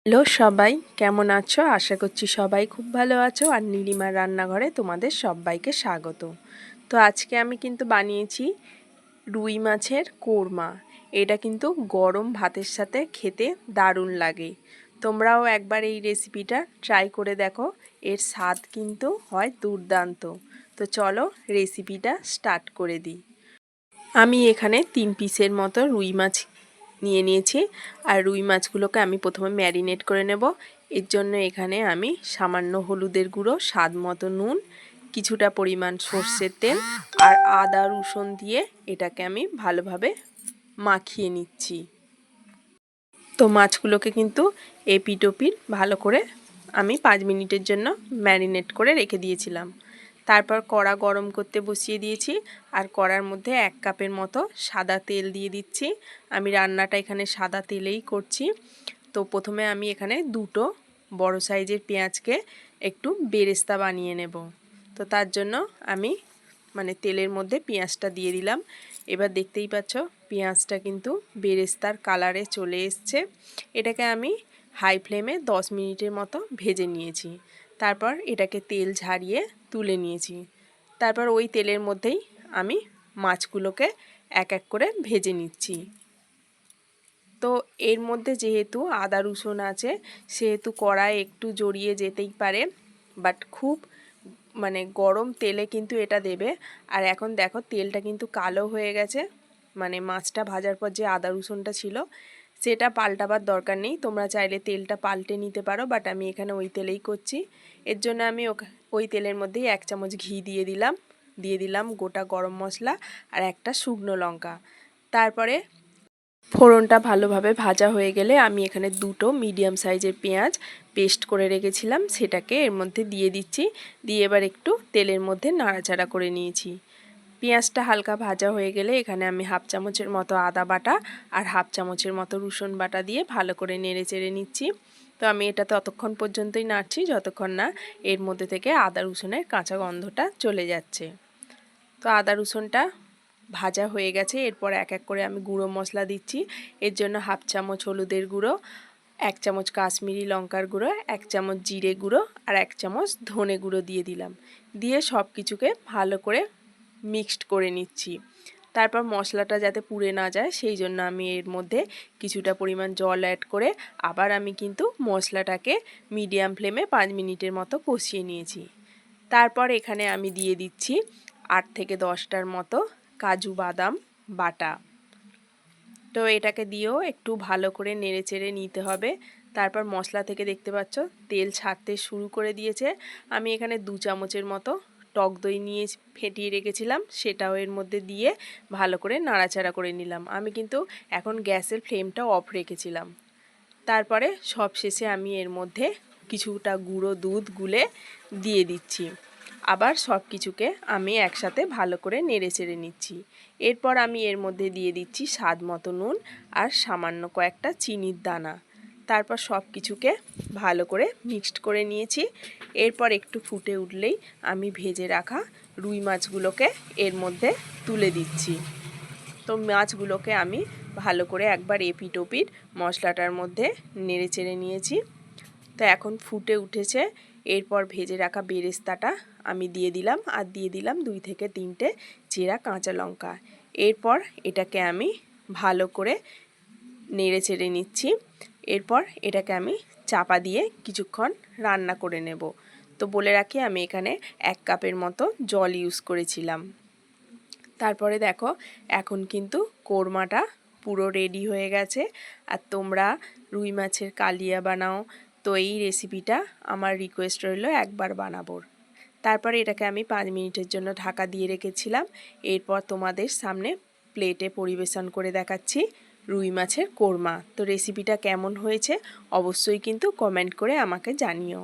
Hello সবাই, কেমন আছো? আশা করছি সবাই খুব ভালো আছো। আর নীলিমার রান্নাঘরে তোমাদের সবাইকে স্বাগত। তো আজকে আমি কিন্তু বানিয়েছি রুই মাছের কোরমা। এটা কিন্তু গরম ভাতের সাথে খেতে দারুণ লাগে। তোমরাও একবার এই রেসিপিটা ট্রাই করে দেখো, এর স্বাদ কিন্তু হয় দুর্দান্ত। তো চলো রেসিপিটা স্টার্ট করে দিই। আমি এখানে 3 পিসের মতো রুই মাছ নিয়ে নিয়েছি। আর রুই মাছগুলোকে আমি প্রথমে ম্যারিনেট করে নেব। এর জন্য এখানে আমি সামান্য হলুদের গুঁড়ো, স্বাদ মতো নুন, কিছুটা পরিমাণ সর্ষের তেল আর আদা রসুন দিয়ে এটাকে আমি ভালোভাবে মাখিয়ে নিচ্ছি। তো মাছগুলোকে কিন্তু এপিট ওপিট ভালো করে আমি 5 মিনিটের জন্য ম্যারিনেট করে রেখে দিয়েছিলাম। তারপর কড়া গরম করতে বসিয়ে দিয়েছি। আর কড়ার মধ্যে 1 কাপের মতো সাদা তেল দিয়ে দিচ্ছি। আমি রান্নাটা এখানে সাদা তেলেই করছি। তো প্রথমে আমি এখানে 2টো বড় সাইজের পেঁয়াজকে একটু বেরেস্তা বানিয়ে নেব। তো তার জন্য আমি তেলের মধ্যে পেঁয়াজটা দিয়ে দিলাম। এবার দেখতেই পাচ্ছ পেঁয়াজটা কিন্তু বেরেস্তার কালারে চলে এসছে। এটাকে আমি হাই ফ্লেমে 10 মিনিটের মতো ভেজে নিয়েছি। তারপর এটাকে তেল ঝারিয়ে তুলে নিয়েছি। তারপর ওই তেলের মধ্যেই আমি মাছগুলোকে এক এক করে ভেজে নিচ্ছি। তো এর মধ্যে যেহেতু আদা রসুন আছে, সেহেতু কড়াই একটু জড়িয়ে যেতেই পারে, বাট খুব গরম তেলে কিন্তু এটা দেবে। আর এখন দেখো তেলটা কিন্তু কালো হয়ে গেছে। মাছটা ভাজার পর যে আদা রসুনটা ছিল সেটা পাল্টাবার দরকার নেই, তোমরা চাইলে তেলটা পাল্টে নিতে পারো, বাট আমি এখানে ওই তেলেই করছি। এর জন্য আমি ওই তেলের মধ্যেই 1 চামচ ঘি দিয়ে দিলাম গোটা গরম মশলা আর একটা শুকনো লঙ্কা। তারপরে ফোড়নটা ভালোভাবে ভাজা হয়ে গেলে আমি এখানে 2টো মিডিয়াম সাইজের পেঁয়াজ পেস্ট করে রেখেছিলাম, সেটাকে এর মধ্যে দিয়ে দিচ্ছি। দিয়ে এবার একটু তেলের মধ্যে নাড়াচাড়া করে নিয়েছি। পেঁয়াজটা হালকা ভাজা হয়ে গেলে এখানে আমি 1/2 চামচের মতো আদা বাটা আর 1/2 চামচের মতো রসুন বাটা দিয়ে ভালো করে নেড়ে চেড়ে নিচ্ছি। তো আমি এটা ততক্ষণ পর্যন্তই নাড়ছি যতক্ষণ না এর মধ্যে থেকে আদা রসুনের কাঁচা গন্ধটা চলে যাচ্ছে। তো আদা রসুনটা ভাজা হয়ে গেছে। এরপর এক এক করে আমি গুঁড়ো মশলা দিচ্ছি। এর জন্য 1/2 চামচ হলুদের গুঁড়ো, 1 চামচ কাশ্মীরি লঙ্কার গুঁড়ো, 1 চামচ জিরে গুঁড়ো আর 1 চামচ ধনে গুঁড়ো দিয়ে দিলাম। দিয়ে সব কিছুকে ভালো করে মিক্সড করে নিচ্ছি। তারপর মশলাটা যাতে পুড়ে না যায় সেই জন্য আমি এর মধ্যে কিছুটা পরিমাণ জল অ্যাড করে আবার আমি কিন্তু মশলাটাকে মিডিয়াম ফ্লেমে 5 মিনিটের মতো কষিয়ে নিয়েছি। তারপর এখানে আমি দিয়ে দিচ্ছি 8 থেকে 10টার মতো কাজু বাদাম বাটা। তো এটাকে দিয়েও একটু ভালো করে নেড়েচেড়ে নিতে হবে। তারপর মশলা থেকে দেখতে পাচ্ছ তেল ছাড়তে শুরু করে দিয়েছে। আমি এখানে 2 চামচের মতো টক দই নিয়ে ফেটিয়ে রেখেছিলাম, সেটাও এর মধ্যে দিয়ে ভালো করে নাড়াচাড়া করে নিলাম। আমি কিন্তু এখন গ্যাসের ফ্লেমটা অফ রেখেছিলাম। তারপরে সবশেষে আমি এর মধ্যে কিছুটা গুঁড়ো দুধ গুলে দিয়ে দিচ্ছি। আবার সব কিছুকে আমি একসাথে ভালো করে নেড়েচেড়ে নিচ্ছি। এরপর আমি এর মধ্যে দিয়ে দিচ্ছি স্বাদ মতো নুন আর সামান্য কয়েকটা চিনির দানা। তারপর সব কিছুকে ভালো করে মিক্সড করে নিয়েছি। এরপর একটু ফুটে উঠলেই আমি ভেজে রাখা রুই মাছগুলোকে এর মধ্যে তুলে দিচ্ছি। তো মাছগুলোকে আমি ভালো করে একবার এপিট ওপিট মশলাটার মধ্যে নেড়ে চেড়ে নিয়েছি। তো এখন ফুটে উঠেছে। এরপর ভেজে রাখা বেরেস্তাটা আমি দিয়ে দিলাম আর দিয়ে দিলাম 2 থেকে 3টে চেরা কাঁচা লঙ্কা। এরপর এটাকে আমি ভালো করে নেড়ে চেড়ে নিচ্ছি। এরপর এটাকে আমি চাপা দিয়ে কিছুক্ষণ রান্না করে নেব। তো বলে রাখি আমি এখানে 1 কাপের মতো জল ইউজ করেছিলাম। তারপরে দেখো এখন কিন্তু কোরমাটা পুরো রেডি হয়ে গেছে। আর তোমরা রুই মাছের কালিয়া বানাও, তো এই রেসিপিটা আমার রিকোয়েস্ট রইল একবার বানাবোর। তারপরে এটাকে আমি 5 মিনিটের জন্য ঢাকা দিয়ে রেখেছিলাম। এরপর তোমাদের সামনে প্লেটে পরিবেশন করে দেখাচ্ছি রুই মাছের কোরমা। তো রেসিপিটা কেমন হয়েছে অবশ্যই কিন্তু কমেন্ট করে আমাকে জানিও।